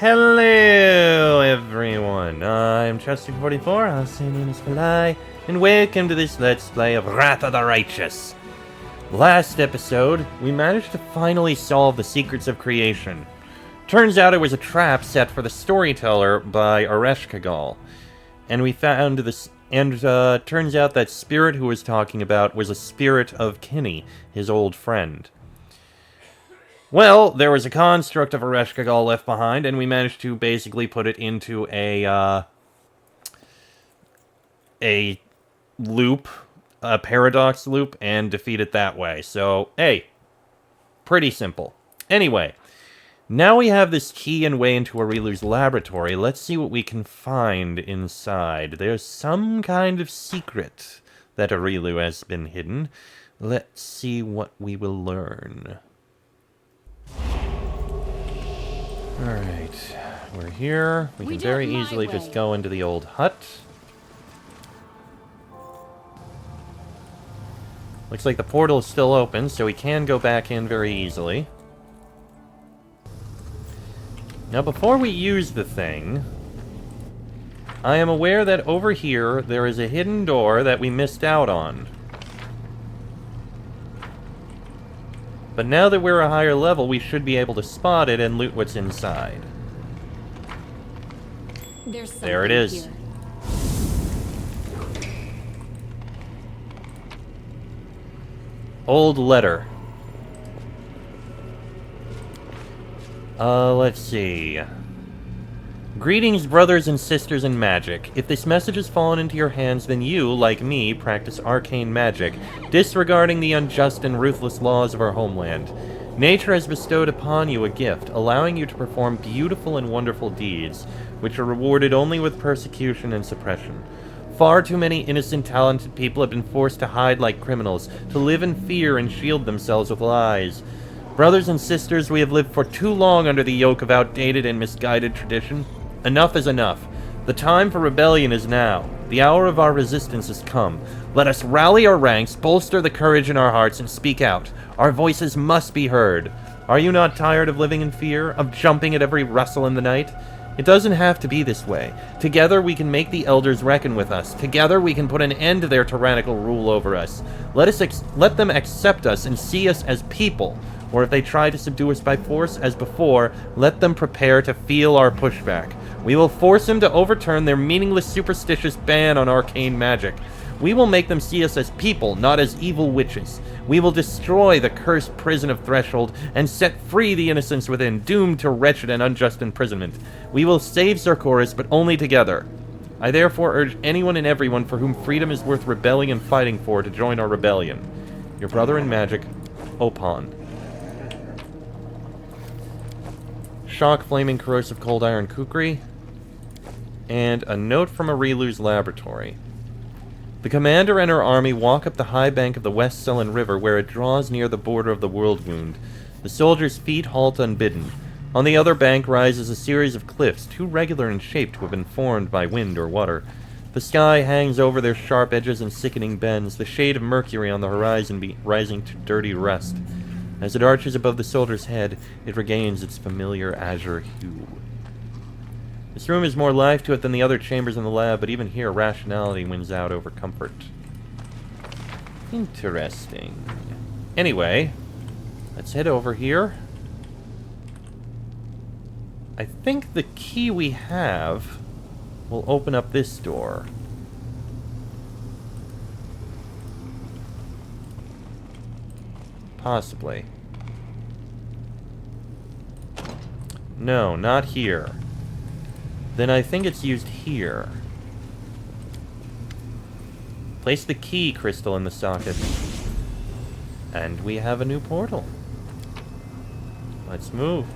Hello, everyone. I'm Chester44, also known as Kalai, and welcome to this Let's Play of Wrath of the Righteous. Last episode, we managed to finally solve the secrets of creation. Turns out it was a trap set for the storyteller by Ereshkigal, and we found this. And turns out that spirit who was talking about was a spirit of Kinney, his old friend. Well, there was a construct of Ereshkigal left behind, and we managed to basically put it into a loop, a paradox loop, and defeat it that way. So, hey, pretty simple. Anyway, now we have this key and way into Areelu's laboratory. Let's see what we can find inside. There's some kind of secret that Areelu has been hidden. Let's see what we will learn. Alright, we're here. We can very easily just go into the old hut. Looks like the portal is still open, so we can go back in very easily. Now, before we use the thing, I am aware that over here there is a hidden door that we missed out on. But now that we're a higher level, we should be able to spot it and loot what's inside. There it is. Here. Old letter. Let's see. Greetings, brothers and sisters in magic. If this message has fallen into your hands, then you, like me, practice arcane magic, disregarding the unjust and ruthless laws of our homeland. Nature has bestowed upon you a gift, allowing you to perform beautiful and wonderful deeds, which are rewarded only with persecution and suppression. Far too many innocent, talented people have been forced to hide like criminals, to live in fear and shield themselves with lies. Brothers and sisters, we have lived for too long under the yoke of outdated and misguided tradition. Enough is enough. The time for rebellion is now. The hour of our resistance has come. Let us rally our ranks, bolster the courage in our hearts, and speak out. Our voices must be heard. Are you not tired of living in fear, of jumping at every rustle in the night? It doesn't have to be this way. Together we can make the elders reckon with us. Together we can put an end to their tyrannical rule over us. Let them accept us and see us as people. Or if they try to subdue us by force, as before, let them prepare to feel our pushback. We will force them to overturn their meaningless, superstitious ban on arcane magic. We will make them see us as people, not as evil witches. We will destroy the cursed prison of Threshold and set free the innocents within, doomed to wretched and unjust imprisonment. We will save Sarkoris, but only together. I therefore urge anyone and everyone for whom freedom is worth rebelling and fighting for to join our rebellion. Your brother in magic, Opon. Shock, flaming, corrosive, cold iron kukri. And a note from Areelu's laboratory. The commander and her army walk up the high bank of the West Sullen River where it draws near the border of the Worldwound. The soldiers' feet halt unbidden. On the other bank rises a series of cliffs, too regular in shape to have been formed by wind or water. The sky hangs over their sharp edges and sickening bends, the shade of Mercury on the horizon rising to dirty rust. As it arches above the soldier's head, it regains its familiar azure hue. This room has more life to it than the other chambers in the lab, but even here, rationality wins out over comfort. Interesting. Anyway, let's head over here. I think the key we have will open up this door. Possibly. No, not here. Then I think it's used here. Place the key crystal in the socket. And we have a new portal. Let's move.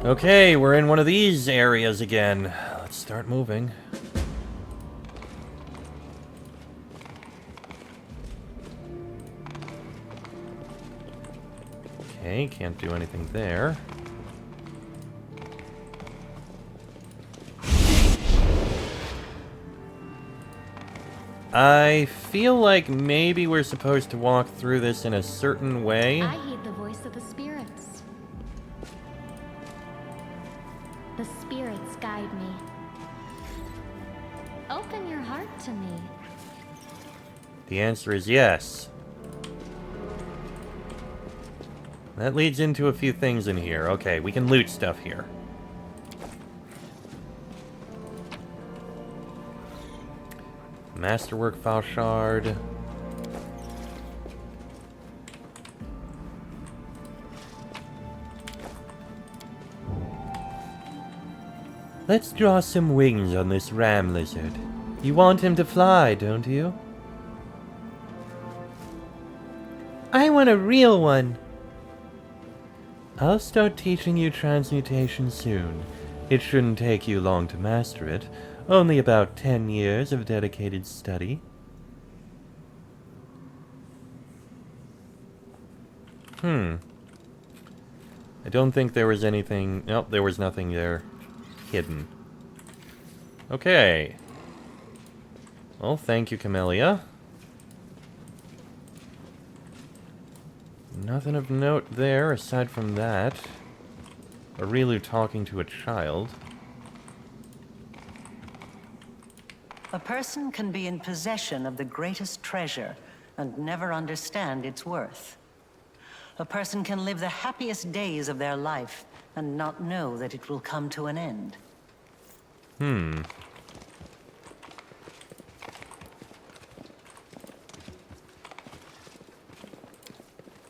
Okay, we're in one of these areas again. Let's start moving. Okay, can't do anything there. I feel like maybe we're supposed to walk through this in a certain way. I heed the voice of the spirits. The spirits guide me. Open your heart to me. The answer is yes. That leads into a few things in here. Okay, we can loot stuff here. Masterwork file shard. Let's draw some wings on this ram lizard. You want him to fly, don't you? I want a real one. I'll start teaching you transmutation soon. It shouldn't take you long to master it. Only about 10 years of dedicated study. I don't think there was anything... Nope, there was nothing there hidden. Okay. Well, thank you, Camellia. Nothing of note there, aside from that. Areelu talking to a child. A person can be in possession of the greatest treasure and never understand its worth. A person can live the happiest days of their life and not know that it will come to an end.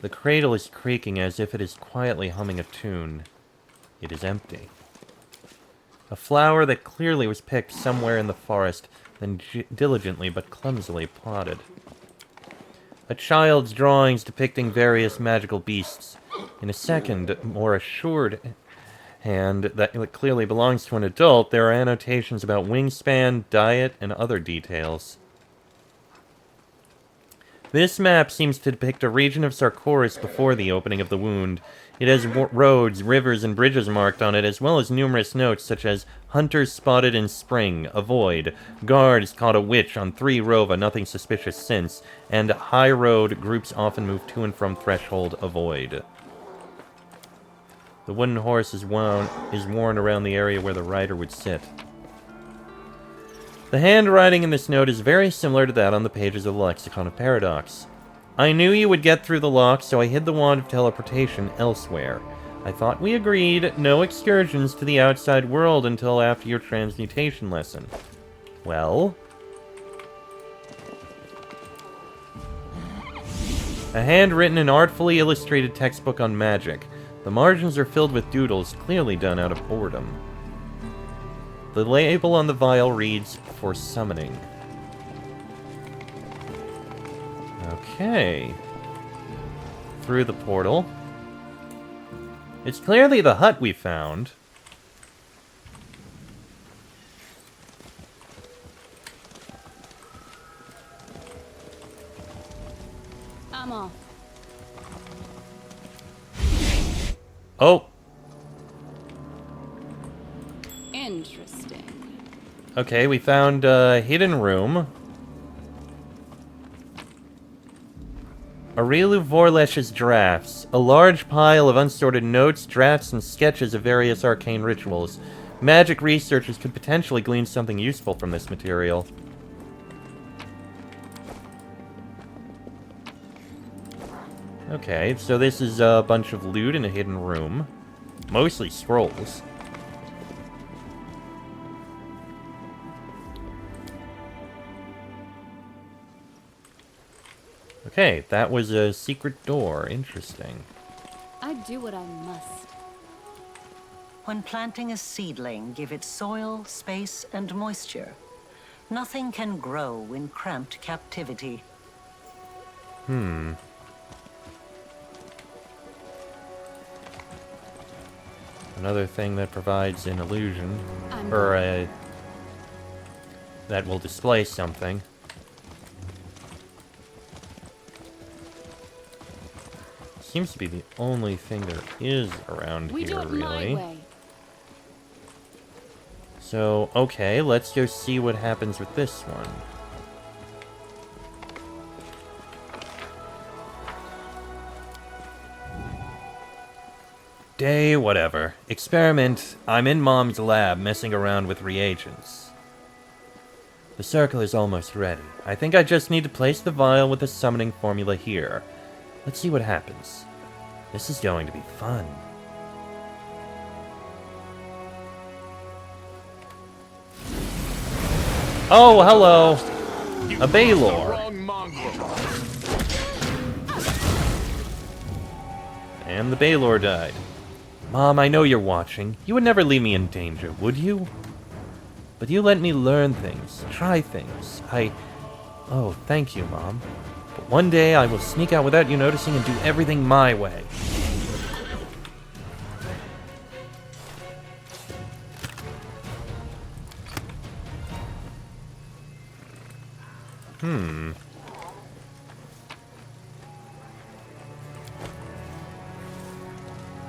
The cradle is creaking as if it is quietly humming a tune. It is empty. A flower that clearly was picked somewhere in the forest, then diligently but clumsily potted. A child's drawings depicting various magical beasts. In a second, more assured hand that clearly belongs to an adult, there are annotations about wingspan, diet, and other details. This map seems to depict a region of Sarkoris before the opening of the wound. It has roads, rivers, and bridges marked on it, as well as numerous notes such as "Hunters spotted in spring, avoid," "Guards caught a witch on 3 Rova, nothing suspicious since," and "High road, groups often move to and from threshold, avoid." The wooden horse is worn around the area where the rider would sit. The handwriting in this note is very similar to that on the pages of the Lexicon of Paradox. I knew you would get through the lock, so I hid the wand of teleportation elsewhere. I thought we agreed no excursions to the outside world until after your transmutation lesson. Well? A handwritten and artfully illustrated textbook on magic. The margins are filled with doodles, clearly done out of boredom. The label on the vial reads, "For summoning." Okay. Through the portal. It's clearly the hut we found. I'm off. Oh! Interesting. Okay, we found a hidden room. Areelu Vorlesh's drafts. A large pile of unsorted notes, drafts, and sketches of various arcane rituals. Magic researchers could potentially glean something useful from this material. Okay, so this is a bunch of loot in a hidden room. Mostly scrolls. Okay, that was a secret door. Interesting. I do what I must. When planting a seedling, give it soil, space, and moisture. Nothing can grow in cramped captivity. Another thing that provides an illusion, I'm or a... that will display something. Seems to be the only thing there is around We here, do it my really. way. So, okay, let's go see what happens with this one. day, whatever. Experiment. I'm in Mom's lab messing around with reagents. The circle is almost ready. I think I just need to place the vial with the summoning formula here. Let's see what happens. This is going to be fun. Oh, hello. A Baylor. And the Baylor died. Mom, I know you're watching. You would never leave me in danger, would you? But you let me learn things, try things. Oh, thank you, Mom. But one day I will sneak out without you noticing and do everything my way.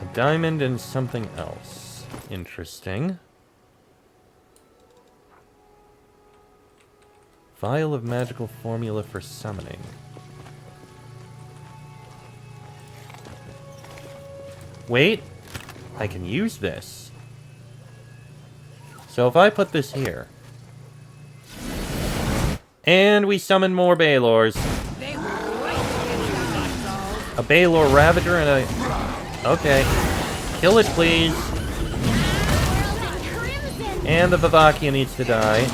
A diamond and something else. Interesting. Vial of magical formula for summoning. Wait, I can use this. So if I put this here. And we summon more Baylors. A Baylor Ravager and a... Okay. Kill it, please. And the Vivacia needs to die.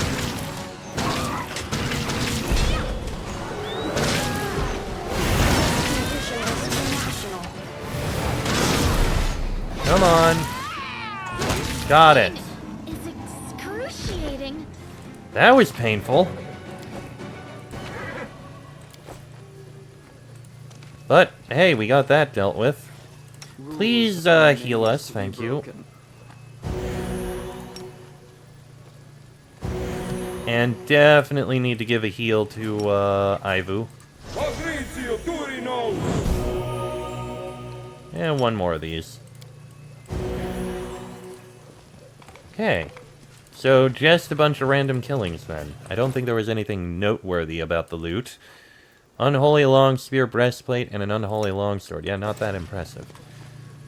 Come on. Got it. Is excruciating. That was painful. But, hey, we got that dealt with. Please, heal us, thank you. And definitely need to give a heal to, Ivu. And one more of these. Okay. So, just a bunch of random killings, then. I don't think there was anything noteworthy about the loot. Unholy long spear breastplate and an unholy longsword. Yeah, not that impressive.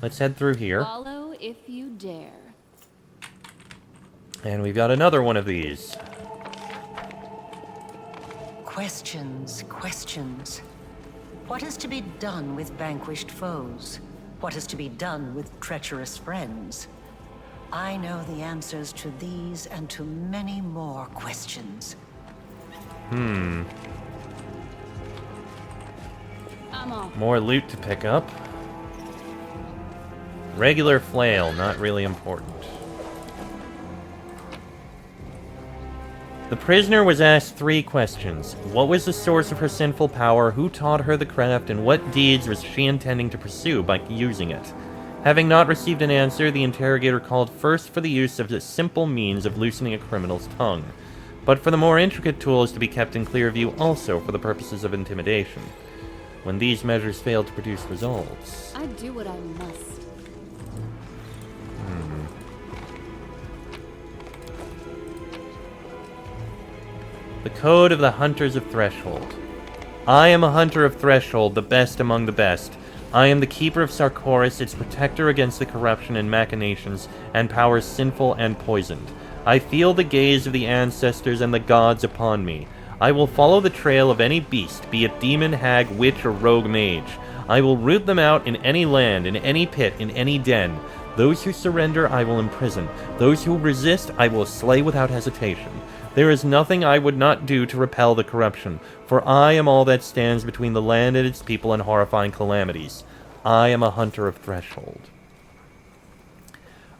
Let's head through here. Follow if you dare. And we've got another one of these. Questions, questions. What is to be done with vanquished foes? What is to be done with treacherous friends? I know the answers to these and to many more questions. I'm off. More loot to pick up. Regular flail, not really important. The prisoner was asked 3 questions. What was the source of her sinful power? Who taught her the craft? And what deeds was she intending to pursue by using it? Having not received an answer, the interrogator called first for the use of a simple means of loosening a criminal's tongue, but for the more intricate tools to be kept in clear view also for the purposes of intimidation. When these measures failed to produce results... I do what I must. The Code of the Hunters of Threshold. I am a hunter of Threshold, the best among the best. I am the keeper of Sarkoris, its protector against the corruption and machinations and powers sinful and poisoned. I feel the gaze of the ancestors and the gods upon me. I will follow the trail of any beast, be it demon, hag, witch, or rogue mage. I will root them out in any land, in any pit, in any den. Those who surrender, I will imprison. Those who resist, I will slay without hesitation. There is nothing I would not do to repel the corruption, for I am all that stands between the land and its people and horrifying calamities. I am a hunter of Threshold.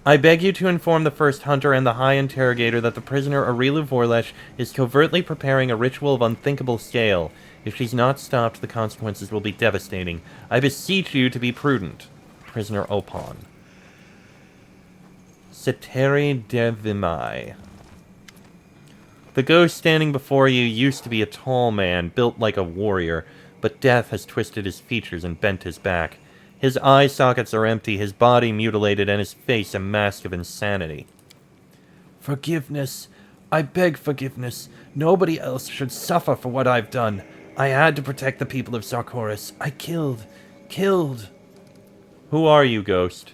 I beg you to inform the first hunter and the high interrogator that the prisoner Areelu Vorlesh is covertly preparing a ritual of unthinkable scale. If she's not stopped, the consequences will be devastating. I beseech you to be prudent. Prisoner Opon. Ceteri Devimai. The ghost standing before you used to be a tall man, built like a warrior, but death has twisted his features and bent his back. His eye sockets are empty, his body mutilated, and his face a mask of insanity. Forgiveness. I beg forgiveness. Nobody else should suffer for what I've done. I had to protect the people of Sarkoris. I killed. Who are you, ghost?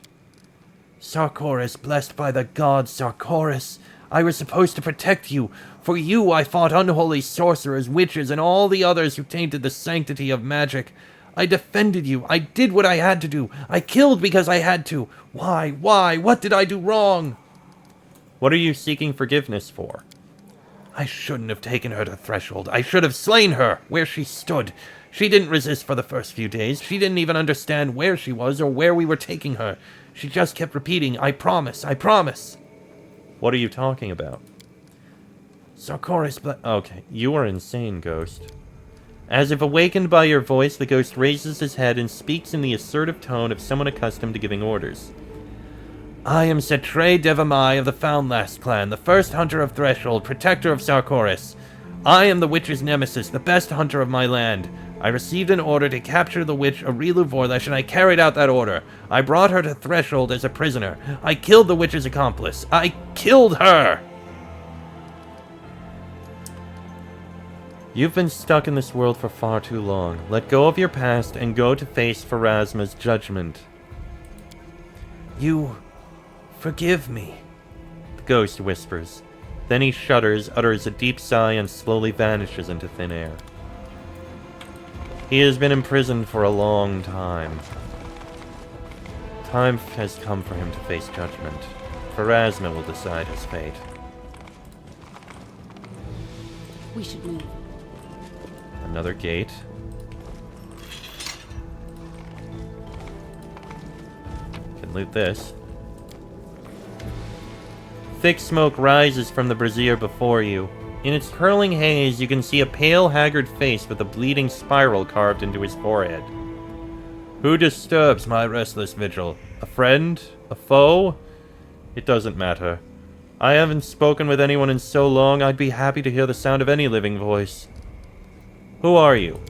Sarkoris, blessed by the gods, Sarkoris. I was supposed to protect you. For you I fought unholy sorcerers, witches, and all the others who tainted the sanctity of magic. I defended you. I did what I had to do. I killed because I had to. Why? What did I do wrong? What are you seeking forgiveness for? I shouldn't have taken her to Threshold. I should have slain her where she stood. She didn't resist for the first few days. She didn't even understand where she was or where we were taking her. She just kept repeating, I promise, I promise. What are you talking about? Sarkoris, okay, you are insane, Ghost. As if awakened by your voice, the Ghost raises his head and speaks in the assertive tone of someone accustomed to giving orders. I am Cetre Devamai of the Foundlast clan, the first hunter of Threshold, protector of Sarkoris. I am the witch's nemesis, the best hunter of my land. I received an order to capture the witch Areelu Vorlesh, and I carried out that order. I brought her to Threshold as a prisoner. I killed the witch's accomplice. I killed her! You've been stuck in this world for far too long. Let go of your past and go to face Pharasma's judgment. You... forgive me, the Ghost whispers. Then he shudders, utters a deep sigh, and slowly vanishes into thin air. He has been imprisoned for a long time. Time has come for him to face judgment. Pharasma will decide his fate. We should move. Another gate. Can loot this. Thick smoke rises from the brazier before you. In its curling haze, you can see a pale, haggard face with a bleeding spiral carved into his forehead. Who disturbs my restless vigil? A friend? A foe? It doesn't matter. I haven't spoken with anyone in so long, I'd be happy to hear the sound of any living voice. Who are you?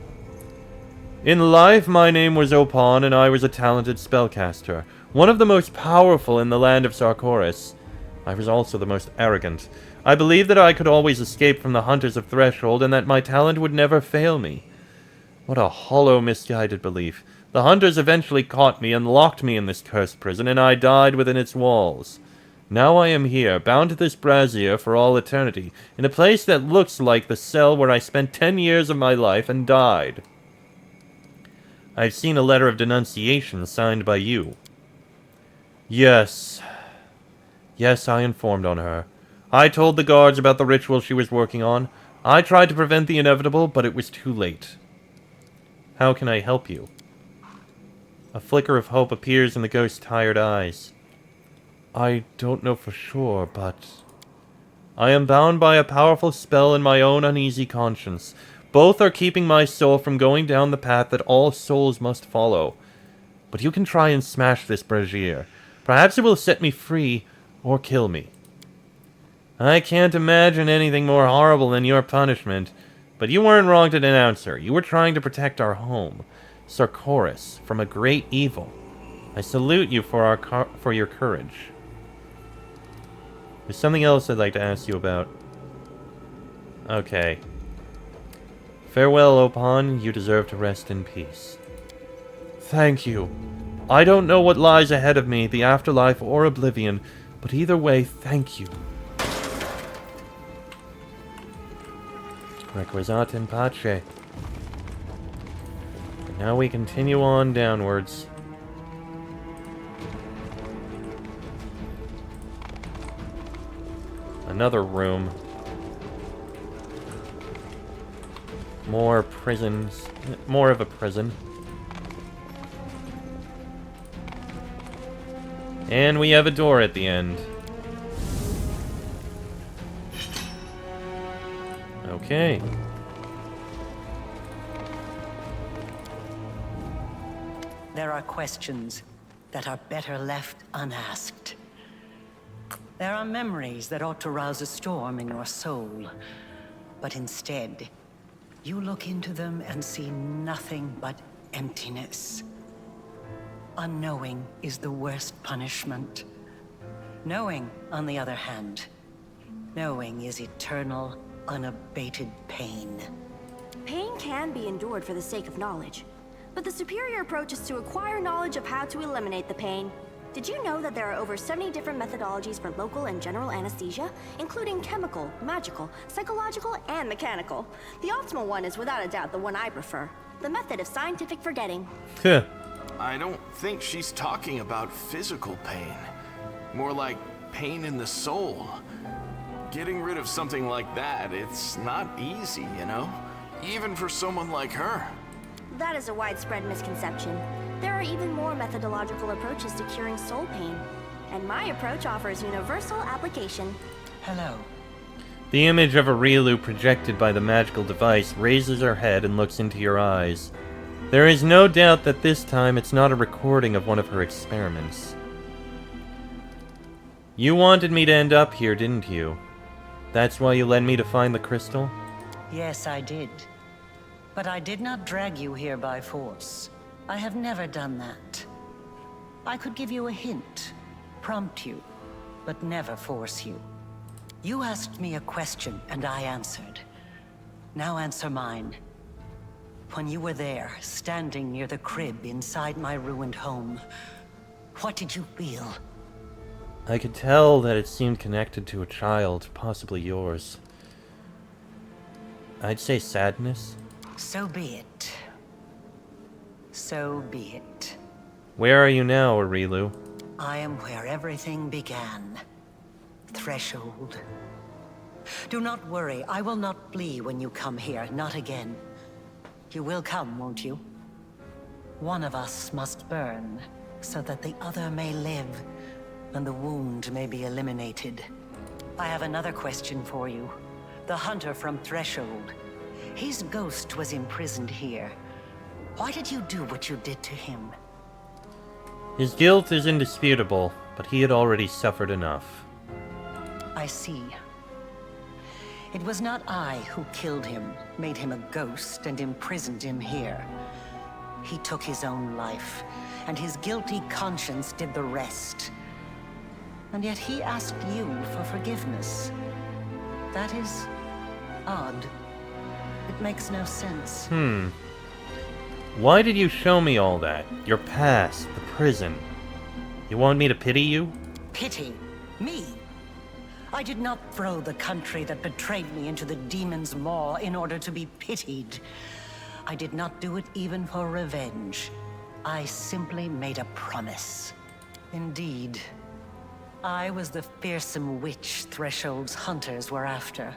In life, my name was Opon, and I was a talented spellcaster. One of the most powerful in the land of Sarkoris. I was also the most arrogant. I believed that I could always escape from the Hunters of Threshold, and that my talent would never fail me. What a hollow, misguided belief. The Hunters eventually caught me and locked me in this cursed prison, and I died within its walls. Now I am here, bound to this brazier for all eternity, in a place that looks like the cell where I spent 10 years of my life and died. I've seen a letter of denunciation signed by you. Yes, I informed on her. I told the guards about the ritual she was working on. I tried to prevent the inevitable, but it was too late. How can I help you? A flicker of hope appears in the ghost's tired eyes. I don't know for sure, but... I am bound by a powerful spell and my own uneasy conscience. Both are keeping my soul from going down the path that all souls must follow. But you can try and smash this brazier. Perhaps it will set me free, or kill me. I can't imagine anything more horrible than your punishment, but you weren't wrong to denounce her. You were trying to protect our home, Sarkoris, from a great evil. I salute you for your courage. There's something else I'd like to ask you about. Okay. Farewell, Opon. You deserve to rest in peace. Thank you. I don't know what lies ahead of me, the afterlife or oblivion, but either way, thank you. Requisat in pace. And now we continue on downwards. Another room. More prisons. More of a prison. And we have a door at the end. Okay. There are questions that are better left unasked. There are memories that ought to rouse a storm in your soul. But instead, you look into them and see nothing but emptiness. Unknowing is the worst punishment. Knowing, on the other hand, knowing is eternal, unabated pain. Pain can be endured for the sake of knowledge, but the superior approach is to acquire knowledge of how to eliminate the pain. Did you know that there are over 70 different methodologies for local and general anesthesia, including chemical, magical, psychological, and mechanical? The optimal one is without a doubt the one I prefer, the method of scientific forgetting. I don't think she's talking about physical pain. More like pain in the soul. Getting rid of something like that, it's not easy, you know? Even for someone like her. That is a widespread misconception. There are even more methodological approaches to curing soul pain, and my approach offers universal application. Hello. The image of Areelu projected by the magical device raises her head and looks into your eyes. There is no doubt that this time it's not a recording of one of her experiments. You wanted me to end up here, didn't you? That's why you led me to find the crystal? Yes, I did. But I did not drag you here by force. I have never done that. I could give you a hint, prompt you, but never force you. You asked me a question, and I answered. Now answer mine. When you were there, standing near the crib inside my ruined home, what did you feel? I could tell that it seemed connected to a child, possibly yours. I'd say sadness. So be it. So be it. Where are you now, Areelu? I am where everything began. Threshold. Do not worry, I will not flee when you come here, not again. You will come, won't you? One of us must burn, so that the other may live, and the wound may be eliminated. I have another question for you. The hunter from Threshold. His ghost was imprisoned here. Why did you do what you did to him? His guilt is indisputable, but he had already suffered enough. I see. It was not I who killed him, made him a ghost, and imprisoned him here. He took his own life, and his guilty conscience did the rest. And yet he asked you for forgiveness. That is odd. It makes no sense. Why did you show me all that? Your past, the prison. You want me to pity you? Pity? Me? I did not throw the country that betrayed me into the demon's maw in order to be pitied. I did not do it even for revenge. I simply made a promise. Indeed, I was the fearsome witch Threshold's hunters were after.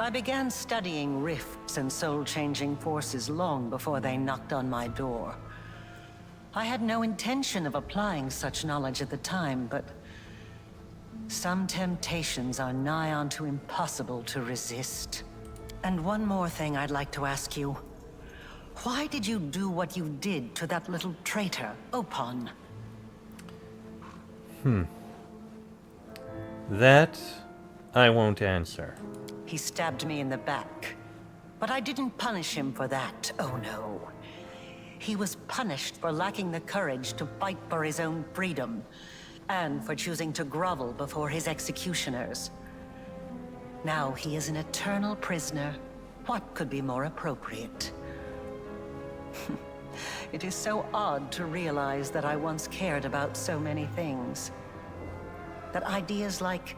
I began studying rifts and soul-changing forces long before they knocked on my door. I had no intention of applying such knowledge at the time, but some temptations are nigh onto impossible to resist. And one more thing I'd like to ask you. Why did you do what you did to that little traitor, Opon? That I won't answer. He stabbed me in the back. But I didn't punish him for that, oh no. He was punished for lacking the courage to fight for his own freedom, and for choosing to grovel before his executioners. Now he is an eternal prisoner. What could be more appropriate? It is so odd to realize that I once cared about so many things. That ideas like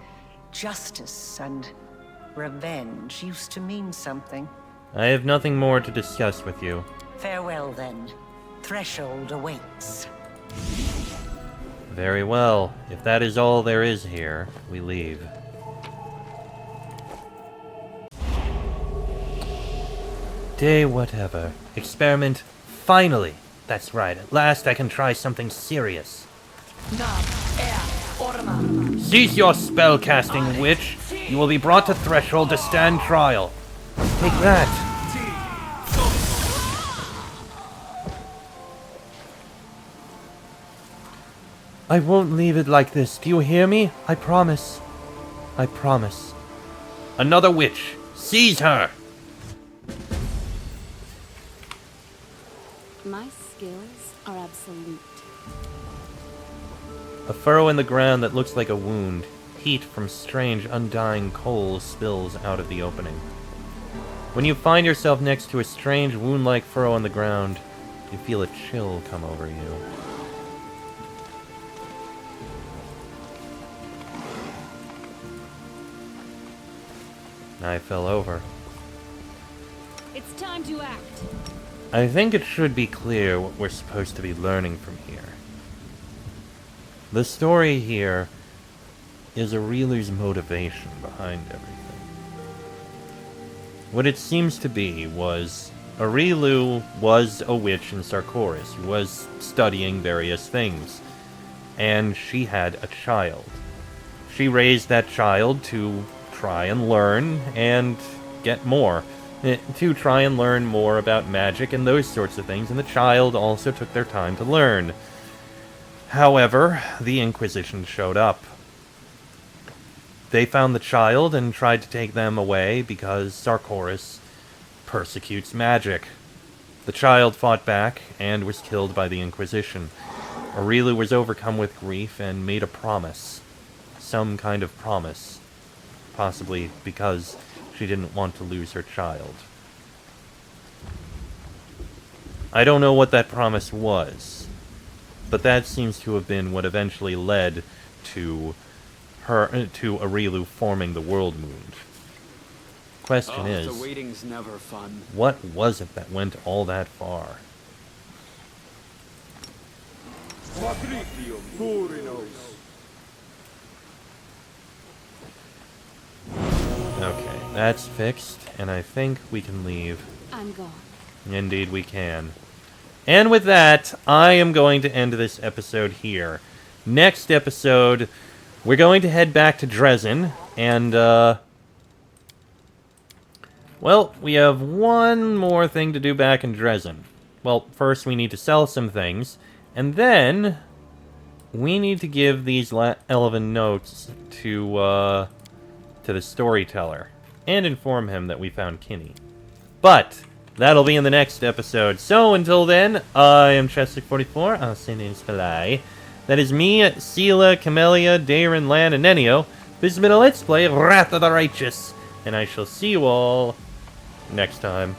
justice and revenge used to mean something. I have nothing more to discuss with you. Farewell, then. Threshold awaits. Very well. If that is all there is here, we leave. Day whatever. Experiment finally. That's right. At last I can try something serious. Cease your spell-casting, witch. You will be brought to Threshold to stand trial. Take that. I won't leave it like this. Do you hear me? I promise. I promise. Another witch. Seize her! My skills are absolute. A furrow in the ground that looks like a wound. Heat from strange, undying coals spills out of the opening. When you find yourself next to a strange, wound-like furrow on the ground, you feel a chill come over you. I fell over. It's time to act. I think it should be clear what we're supposed to be learning from here. The story here is Areelu's motivation behind everything. What it seems to be was Areelu was a witch in Sarkoris who was studying various things, and she had a child. She raised that child to try and learn and get more. To try and learn more about magic and those sorts of things, and the child also took their time to learn. However, the Inquisition showed up. They found the child and tried to take them away because Sarkoris persecutes magic. The child fought back and was killed by the Inquisition. Areelu was overcome with grief and made a promise. Some kind of promise. Possibly because she didn't want to lose her child. I don't know what that promise was, but that seems to have been what eventually led to Areelu forming the Worldwound. Question is, the waiting's never fun. what was it that went all that far? Okay, that's fixed, and I think we can leave. I'm gone. Indeed we can. And with that, I am going to end this episode here. Next episode, we're going to head back to Dresden, and, well, we have one more thing to do back in Dresden. Well, first we need to sell some things, and then we need to give these elven notes to the storyteller, and inform him that we found Kinney. But that'll be in the next episode. So until then, I am Chestic44. I'll say names Falai. That is me, Sela, Camellia, Darren, Lan, and Nenio. This has been a Let's Play of Wrath of the Righteous, and I shall see you all next time.